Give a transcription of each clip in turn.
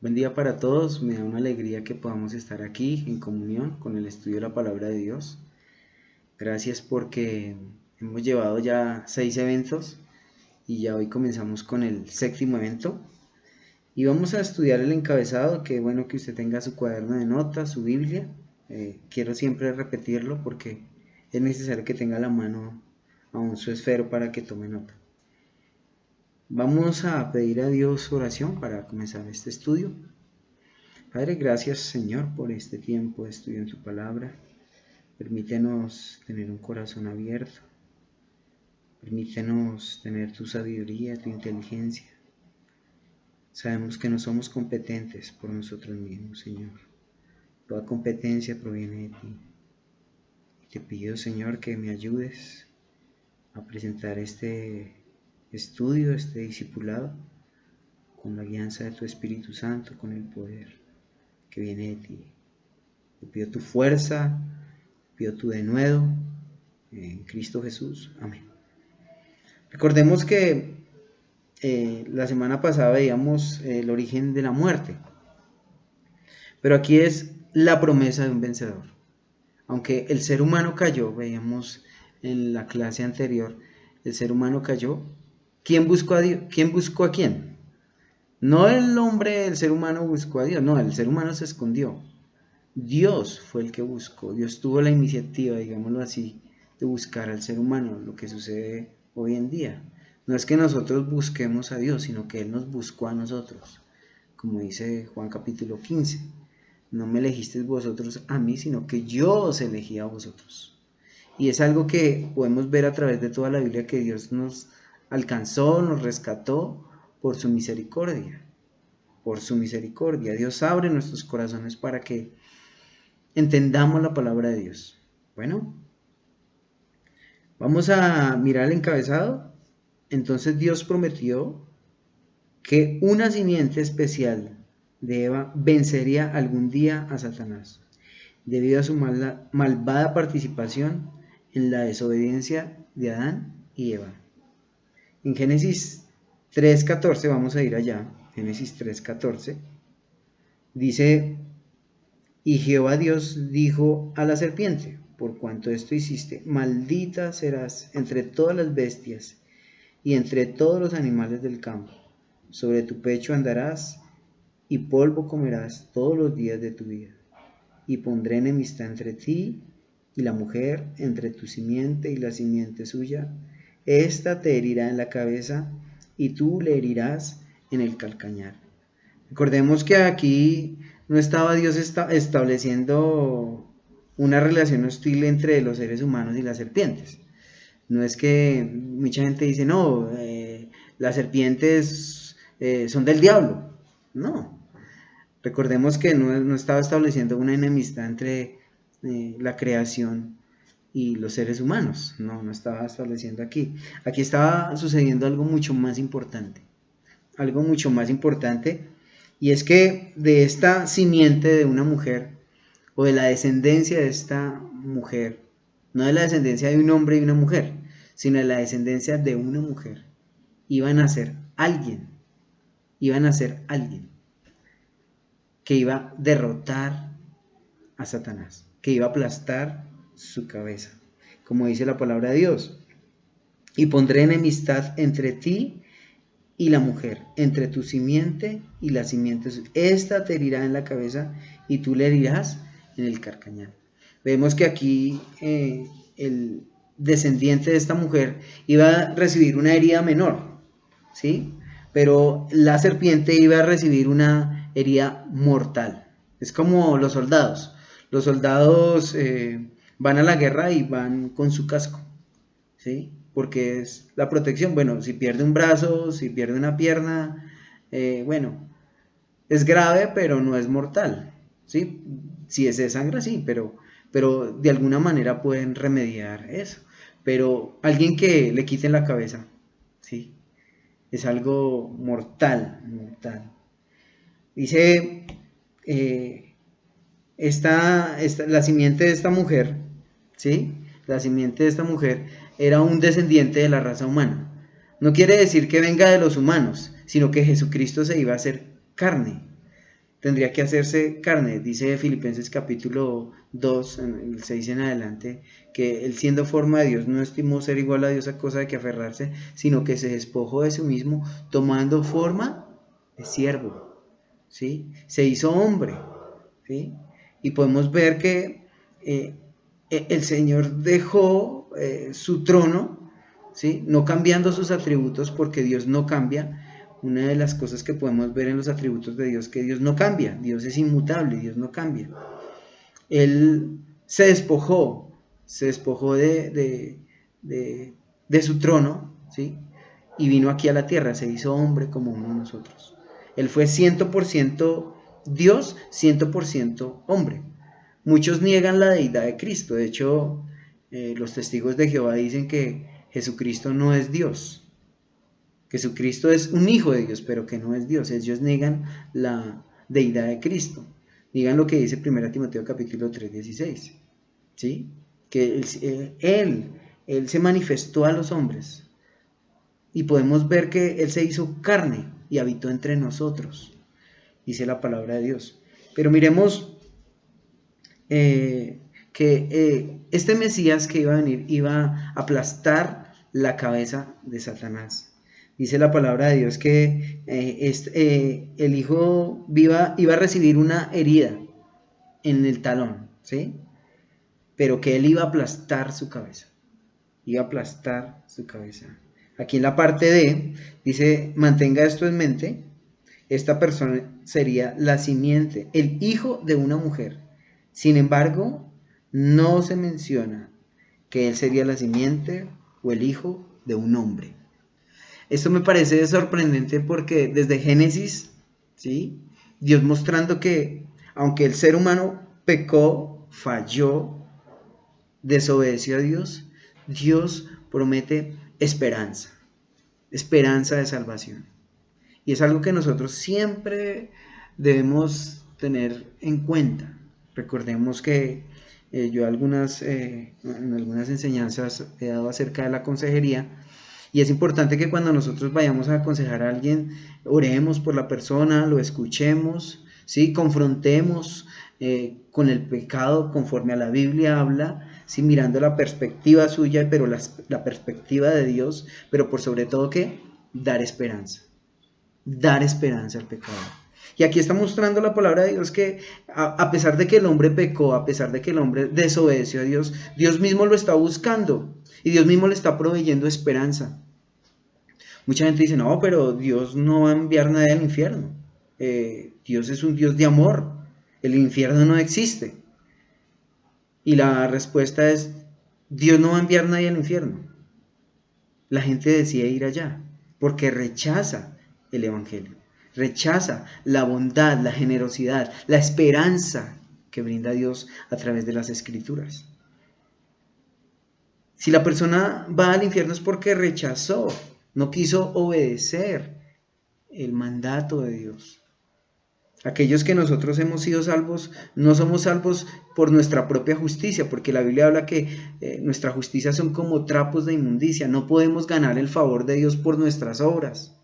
Buen día para todos, me da una alegría que podamos estar aquí en comunión con el estudio de la palabra de Dios. Gracias porque hemos llevado ya 6 eventos y ya hoy comenzamos con el séptimo evento. Y vamos a estudiar el encabezado, que bueno que usted tenga su cuaderno de notas, su Biblia. Quiero siempre repetirlo porque es necesario que tenga a la mano aún su esfero para que tome nota. Vamos a pedir a Dios oración para comenzar este estudio. Padre, gracias Señor por este tiempo de estudio en tu palabra. Permítenos tener un corazón abierto. Permítenos tener tu sabiduría, tu inteligencia. Sabemos que no somos competentes por nosotros mismos, Señor. Toda competencia proviene de ti. Te pido, Señor, que me ayudes a presentar este estudio, este discipulado, con la guianza de tu Espíritu Santo, con el poder que viene de ti. Te pido tu fuerza, pido tu denuedo en Cristo Jesús. Amén. Recordemos que la semana pasada veíamos el origen de la muerte, pero aquí es la promesa de un vencedor. Aunque el ser humano cayó, veíamos en la clase anterior, el ser humano cayó. ¿Quién buscó a Dios? ¿Quién buscó a quién? No el hombre, el ser humano buscó a Dios, no, el ser humano se escondió. Dios fue el que buscó, Dios tuvo la iniciativa, digámoslo así, de buscar al ser humano, lo que sucede hoy en día. No es que nosotros busquemos a Dios, sino que Él nos buscó a nosotros, como dice Juan capítulo 15. No me elegisteis vosotros a mí, sino que yo os elegí a vosotros. Y es algo que podemos ver a través de toda la Biblia, que Dios nos alcanzó, nos rescató por su misericordia. Por su misericordia. Dios abre nuestros corazones para que entendamos la palabra de Dios. Bueno, vamos a mirar el encabezado. Entonces Dios prometió que una simiente especial de Eva vencería algún día a Satanás, debido a su malvada participación en la desobediencia de Adán y Eva. En Génesis 3:14, vamos a ir allá, Génesis 3:14, dice: y Jehová Dios dijo a la serpiente: por cuanto esto hiciste, maldita serás entre todas las bestias y entre todos los animales del campo. Sobre tu pecho andarás y polvo comerás todos los días de tu vida. Y pondré enemistad entre ti y la mujer, entre tu simiente y la simiente suya. Esta te herirá en la cabeza y tú le herirás en el calcañar. Recordemos que aquí no estaba Dios estableciendo una relación hostil entre los seres humanos y las serpientes. No es que mucha gente dice, no, las serpientes son del diablo. No. Recordemos que no estaba estableciendo una enemistad entre la creación y los seres humanos. No estaba estableciendo aquí. Aquí estaba sucediendo algo mucho más importante. Algo mucho más importante. Y es que de esta simiente de una mujer, o de la descendencia de esta mujer, no de la descendencia de un hombre y una mujer, sino de la descendencia de una mujer, iba a nacer alguien que iba a derrotar a Satanás, que iba a aplastar su cabeza, como dice la palabra de Dios. Y pondré enemistad entre ti y la mujer, entre tu simiente y la simiente suya. Esta te herirá en la cabeza y tú le herirás en el calcañar. Vemos que aquí el descendiente de esta mujer iba a recibir una herida menor, ¿sí? Pero la serpiente iba a recibir una herida mortal. Es como los soldados. Los soldados van a la guerra y van con su casco, ¿sí? Porque es la protección. Bueno, si pierde un brazo, si pierde una pierna, bueno, es grave, pero no es mortal, ¿sí? Si es de sangre, sí, pero de alguna manera pueden remediar eso. Pero alguien que le quiten la cabeza, ¿sí? Es algo mortal, mortal. Dice, la simiente de esta mujer, ¿sí? La simiente de esta mujer era un descendiente de la raza humana. No quiere decir que venga de los humanos, sino que Jesucristo se iba a hacer carne. tendría que hacerse carne. Dice Filipenses capítulo 2, en el 6 en adelante, que él siendo forma de Dios no estimó ser igual a Dios a cosa de que aferrarse, sino que se despojó de sí mismo, tomando forma de siervo, ¿sí? Se hizo hombre, ¿sí? Y podemos ver que el Señor dejó su trono, ¿sí? No cambiando sus atributos, porque Dios no cambia. Una de las cosas que podemos ver en los atributos de Dios, que Dios no cambia, Dios es inmutable, Dios no cambia. Él se despojó de su trono, ¿sí? Y vino aquí a la tierra, se hizo hombre como uno de nosotros. Él fue 100% Dios, 100% hombre. Muchos niegan la deidad de Cristo. De hecho, los testigos de Jehová dicen que Jesucristo no es Dios. Jesucristo es un hijo de Dios, pero que no es Dios. Ellos niegan la deidad de Cristo. Digan lo que dice 1 Timoteo capítulo 3, 16. ¿Sí? Que él se manifestó a los hombres. Y podemos ver que Él se hizo carne y habitó entre nosotros. Dice la palabra de Dios. Pero miremos que este Mesías que iba a venir iba a aplastar la cabeza de Satanás. Dice la palabra de Dios que el Hijo iba a recibir una herida en el talón, ¿sí? Pero que Él iba a aplastar su cabeza. Iba a aplastar su cabeza. Aquí en la parte D dice, mantenga esto en mente, esta persona sería la simiente, el hijo de una mujer. Sin embargo, no se menciona que él sería la simiente o el hijo de un hombre. Esto me parece sorprendente porque desde Génesis, ¿sí? Dios mostrando que aunque el ser humano pecó, falló, desobedeció a Dios, Dios promete esperanza de salvación. Y es algo que nosotros siempre debemos tener en cuenta. Recordemos que yo en algunas enseñanzas he dado acerca de la consejería, y es importante que cuando nosotros vayamos a aconsejar a alguien, oremos por la persona, lo escuchemos, ¿sí? Confrontemos con el pecado conforme a la Biblia habla, ¿sí? Mirando la perspectiva suya, pero la perspectiva de Dios, pero por sobre todo que dar esperanza al pecador. Y aquí está mostrando la palabra de Dios que a pesar de que el hombre pecó, a pesar de que el hombre desobedeció a Dios, Dios mismo lo está buscando y Dios mismo le está proveyendo esperanza. Mucha gente dice, no, pero Dios no va a enviar nadie al infierno. Dios es un Dios de amor. El infierno no existe. Y la respuesta es, Dios no va a enviar nadie al infierno. La gente decide ir allá porque rechaza el evangelio. Rechaza la bondad, la generosidad, la esperanza que brinda Dios a través de las escrituras. Si la persona va al infierno es porque rechazó, no quiso obedecer el mandato de Dios. Aquellos que nosotros hemos sido salvos, no somos salvos por nuestra propia justicia, porque la Biblia habla que nuestra justicia son como trapos de inmundicia. No podemos ganar el favor de Dios por nuestras obras,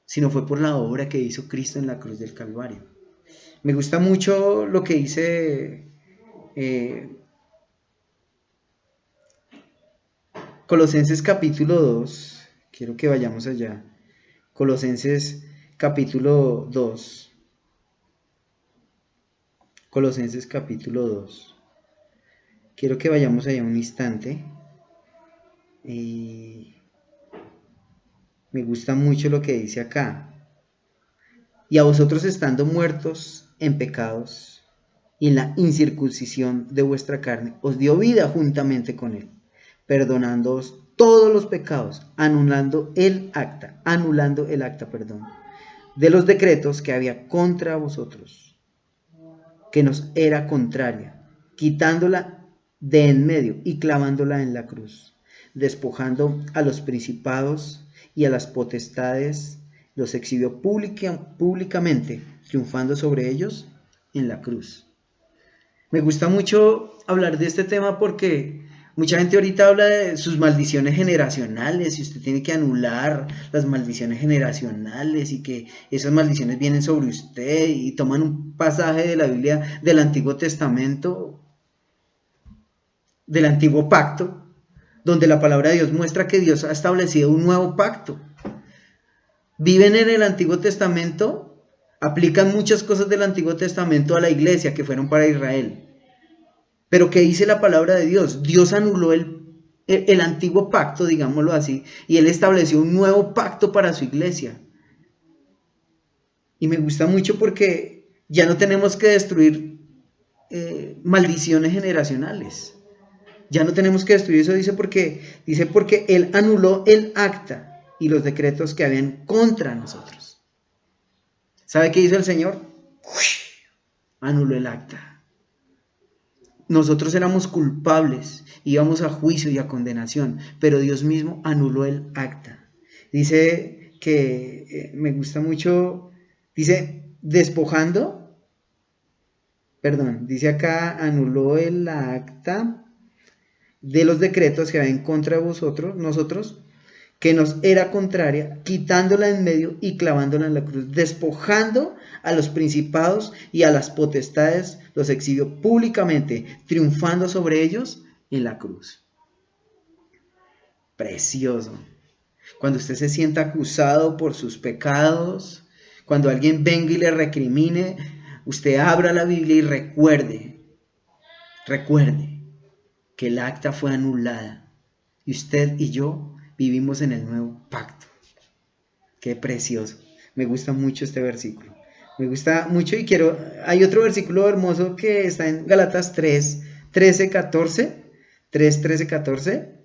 sino fue por la obra que hizo Cristo en la cruz del Calvario. Me gusta mucho lo que dice Colosenses capítulo 2. Quiero que vayamos allá. Colosenses capítulo 2. Colosenses capítulo 2. Quiero que vayamos allá un instante. Me gusta mucho lo que dice acá. Y a vosotros estando muertos en pecados y en la incircuncisión de vuestra carne, os dio vida juntamente con él, perdonándoos todos los pecados, anulando el acta, de los decretos que había contra vosotros, que nos era contraria, quitándola de en medio y clavándola en la cruz, despojando a los principados y a las potestades, los exhibió públicamente, triunfando sobre ellos en la cruz. Me gusta mucho hablar de este tema porque Mucha gente ahorita habla de sus maldiciones generacionales y usted tiene que anular las maldiciones generacionales y que esas maldiciones vienen sobre usted y toman un pasaje de la Biblia del Antiguo Testamento, del Antiguo Pacto, donde la palabra de Dios muestra que Dios ha establecido un nuevo pacto. Viven en el Antiguo Testamento, aplican muchas cosas del Antiguo Testamento a la iglesia que fueron para Israel. Pero ¿qué dice la palabra de Dios? Dios anuló el antiguo pacto, digámoslo así, y Él estableció un nuevo pacto para su iglesia. Y me gusta mucho porque ya no tenemos que destruir maldiciones generacionales. Ya no tenemos que destruir eso, dice porque Él anuló el acta y los decretos que habían contra nosotros. ¿Sabe qué hizo el Señor? Anuló el acta. Nosotros éramos culpables, íbamos a juicio y a condenación, pero Dios mismo anuló el acta. Dice que me gusta mucho, dice dice acá, anuló el acta de los decretos que había en contra de nosotros, que nos era contraria, quitándola en medio y clavándola en la cruz, despojando a los principados y a las potestades, los exhibió públicamente, triunfando sobre ellos en la cruz. Precioso. Cuando usted se sienta acusado por sus pecados, cuando alguien venga y le recrimine, usted abra la Biblia y recuerde que el acta fue anulada y usted y yo vivimos en el nuevo pacto. Qué precioso. Me gusta mucho este versículo. Me gusta mucho y hay otro versículo hermoso que está en Galatas 3, 13, 14. 3, 13, 14.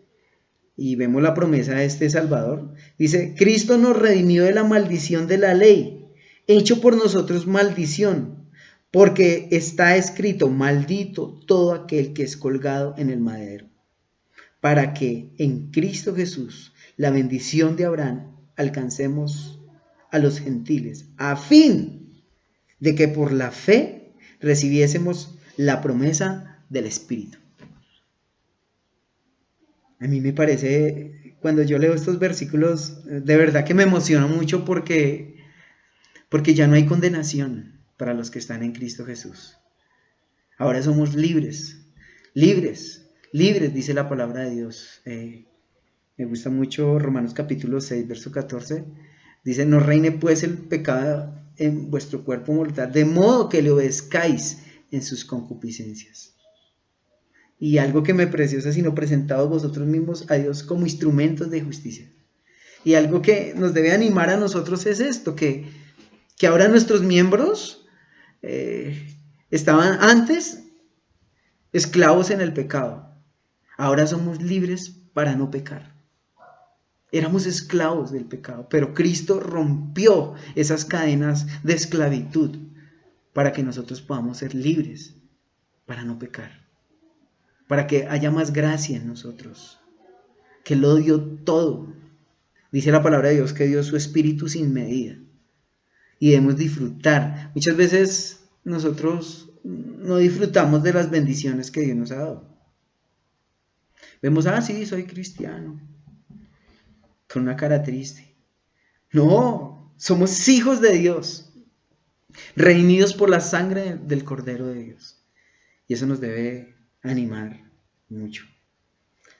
Y vemos la promesa de este Salvador. Dice, Cristo nos redimió de la maldición de la ley, hecho por nosotros maldición, porque está escrito, maldito todo aquel que es colgado en el madero, para que en Cristo Jesús la bendición de Abraham alcancemos a los gentiles, a fin de que por la fe recibiésemos la promesa del Espíritu. A mí me parece, cuando yo leo estos versículos, de verdad que me emociona mucho porque ya no hay condenación para los que están en Cristo Jesús. Ahora somos libres, dice la palabra de Dios. Me gusta mucho Romanos capítulo 6, verso 14. Dice, no reine pues el pecado en vuestro cuerpo mortal, de modo que le obedezcáis en sus concupiscencias. Y algo que me preciosa, sino presentados vosotros mismos a Dios como instrumentos de justicia. Y algo que nos debe animar a nosotros es esto, que ahora nuestros miembros estaban antes esclavos en el pecado. Ahora somos libres para no pecar. Éramos esclavos del pecado, pero Cristo rompió esas cadenas de esclavitud para que nosotros podamos ser libres para no pecar. Para que haya más gracia en nosotros, que lo dio todo. Dice la palabra de Dios que dio su espíritu sin medida y debemos disfrutar. Muchas veces nosotros no disfrutamos de las bendiciones que Dios nos ha dado. Vemos, sí, soy cristiano, con una cara triste. No, somos hijos de Dios, redimidos por la sangre del Cordero de Dios. Y eso nos debe animar mucho.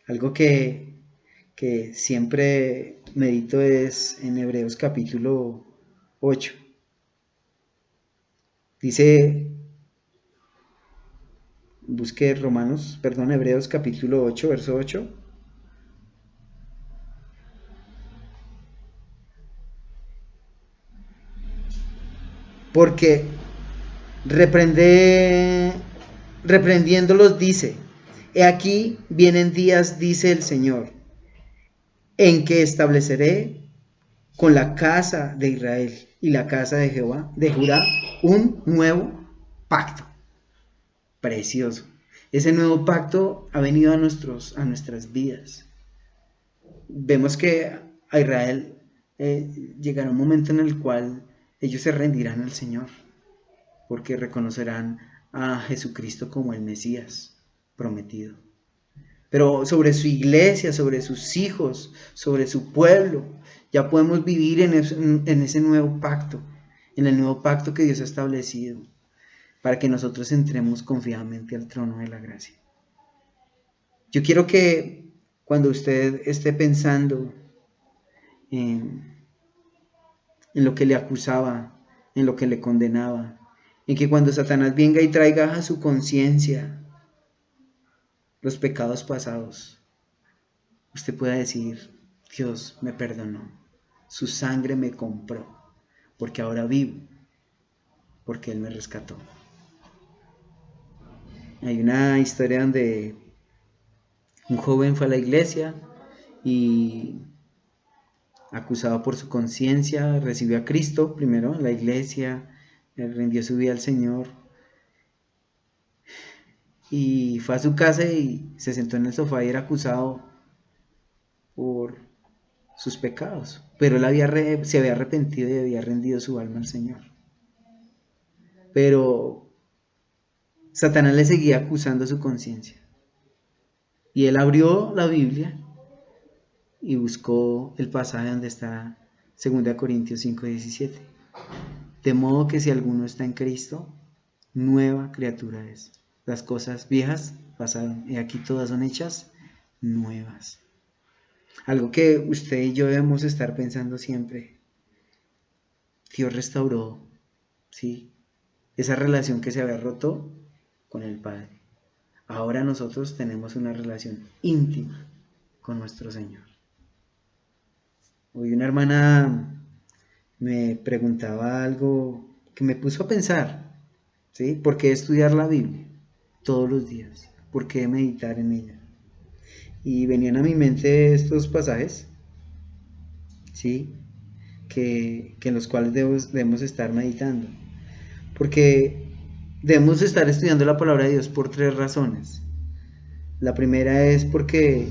Algo que siempre medito es en Hebreos capítulo 8. Dice, Hebreos capítulo 8, verso 8. Porque reprendiéndolos dice, he aquí vienen días, dice el Señor, en que estableceré con la casa de Israel y la casa de Judá, un nuevo pacto. Precioso. Ese nuevo pacto ha venido a nuestras vidas. Vemos que a Israel llegará un momento en el cual ellos se rendirán al Señor, porque reconocerán a Jesucristo como el Mesías prometido. pero sobre su iglesia, sobre sus hijos, sobre su pueblo. Ya podemos vivir en ese nuevo pacto, en el nuevo pacto que Dios ha establecido, para que nosotros entremos confiadamente al trono de la gracia. Yo quiero que cuando usted esté pensando en lo que le acusaba, en lo que le condenaba, en que cuando Satanás venga y traiga a su conciencia los pecados pasados, usted pueda decir: Dios me perdonó, su sangre me compró, porque ahora vivo, porque Él me rescató. Hay una historia donde un joven fue a la iglesia y, acusado por su conciencia, recibió a Cristo primero en la iglesia, rindió su vida al Señor y fue a su casa y se sentó en el sofá y era acusado por sus pecados, pero él se había arrepentido y había rendido su alma al Señor. Pero Satanás le seguía acusando su conciencia y él abrió la Biblia y buscó el pasaje donde está 2 Corintios 5:17. De modo que si alguno está en Cristo, nueva criatura es. Las cosas viejas pasaron y aquí todas son hechas nuevas. Algo que usted y yo debemos estar pensando siempre: Dios restauró, ¿sí?, esa relación que se había roto con el Padre. Ahora nosotros tenemos una relación íntima con nuestro Señor. Hoy una hermana me preguntaba algo que me puso a pensar, ¿sí? ¿Por qué estudiar la Biblia todos los días? ¿Por qué meditar en ella? Y venían a mi mente estos pasajes, ¿sí?, que en los cuales debemos estar meditando. Porque debemos estar estudiando la palabra de Dios por 3 razones. La primera es porque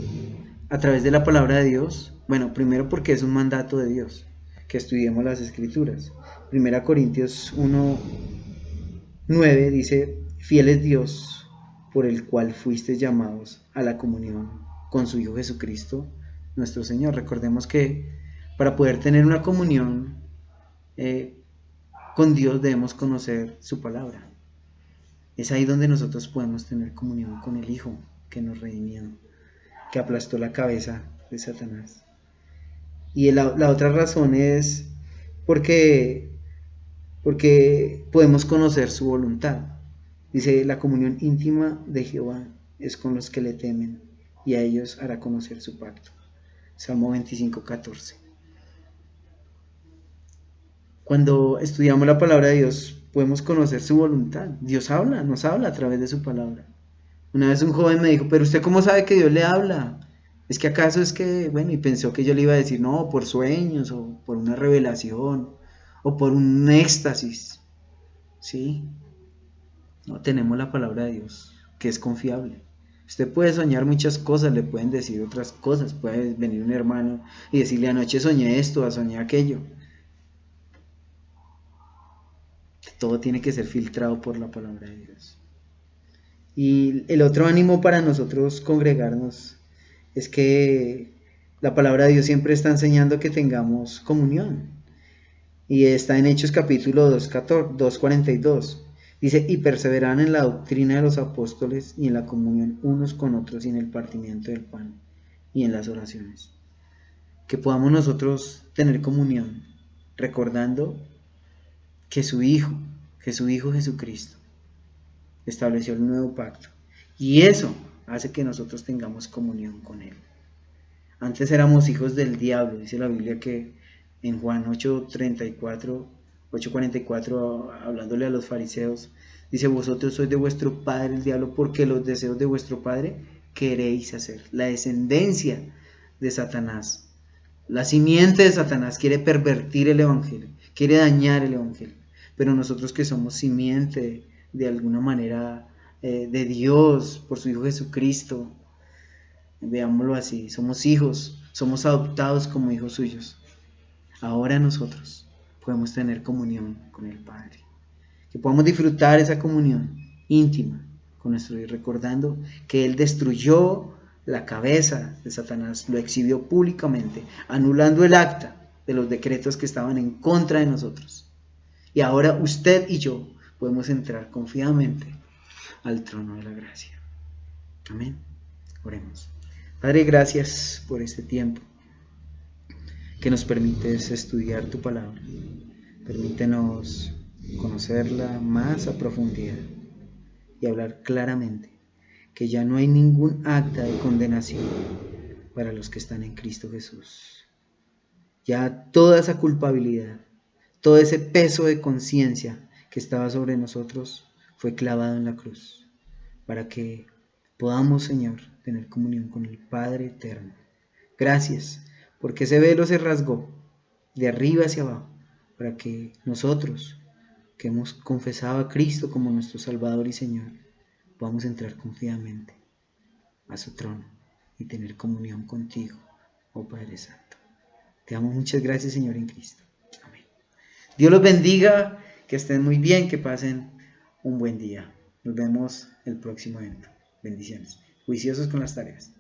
a través de la palabra de Dios, bueno, primero porque es un mandato de Dios, que estudiemos las Escrituras. 1 Corintios 1:9 dice: fiel es Dios, por el cual fuisteis llamados a la comunión con su Hijo Jesucristo, nuestro Señor. Recordemos que para poder tener una comunión con Dios debemos conocer su palabra. Es ahí donde nosotros podemos tener comunión con el Hijo que nos redimió, que aplastó la cabeza de Satanás. Y la otra razón es porque podemos conocer su voluntad. Dice: la comunión íntima de Jehová es con los que le temen, y a ellos hará conocer su pacto. Salmo 25:14. Cuando estudiamos la palabra de Dios, podemos conocer su voluntad. Dios nos habla a través de su palabra. Una vez un joven me dijo: pero ¿usted cómo sabe que Dios le habla? ¿Es que acaso es que, bueno, y pensó que yo le iba a decir, no, por sueños, o por una revelación, o por un éxtasis? ¿Sí? No, tenemos la palabra de Dios, que es confiable. Usted puede soñar muchas cosas, le pueden decir otras cosas, puede venir un hermano y decirle: anoche soñé esto, soñé aquello. Todo tiene que ser filtrado por la palabra de Dios. Y el otro ánimo para nosotros congregarnos es que la palabra de Dios siempre está enseñando que tengamos comunión. Y está en Hechos capítulo 2:42. Dice: y perseveran en la doctrina de los apóstoles y en la comunión unos con otros y en el partimiento del pan y en las oraciones. Que podamos nosotros tener comunión recordando que su Hijo Jesucristo estableció el nuevo pacto, y eso hace que nosotros tengamos comunión con Él. Antes éramos hijos del diablo, dice la Biblia, que en Juan 8:44, hablándole a los fariseos, dice: vosotros sois de vuestro padre el diablo, porque los deseos de vuestro padre queréis hacer. La descendencia de Satanás, la simiente de Satanás, quiere pervertir el evangelio, quiere dañar el evangelio. Pero nosotros, que somos simiente de alguna manera de Dios por su Hijo Jesucristo, veámoslo así, somos hijos, somos adoptados como hijos suyos. Ahora nosotros podemos tener comunión con el Padre, que podamos disfrutar esa comunión íntima con nuestro Dios, recordando que Él destruyó la cabeza de Satanás, lo exhibió públicamente, anulando el acta de los decretos que estaban en contra de nosotros. Y ahora usted y yo podemos entrar confiadamente al trono de la gracia. Amén. Oremos. Padre, gracias por este tiempo que nos permites estudiar tu palabra. Permítenos conocerla más a profundidad y hablar claramente que ya no hay ningún acta de condenación para los que están en Cristo Jesús. Ya toda esa culpabilidad, todo ese peso de conciencia que estaba sobre nosotros fue clavado en la cruz, para que podamos, Señor, tener comunión con el Padre eterno. Gracias, porque ese velo se rasgó de arriba hacia abajo, para que nosotros, que hemos confesado a Cristo como nuestro Salvador y Señor, podamos entrar confiadamente a su trono y tener comunión contigo, oh Padre Santo. Te damos muchas gracias, Señor, en Cristo. Amén. Dios los bendiga, que estén muy bien, que pasen un buen día. Nos vemos el próximo evento. Bendiciones. Juiciosos con las tareas.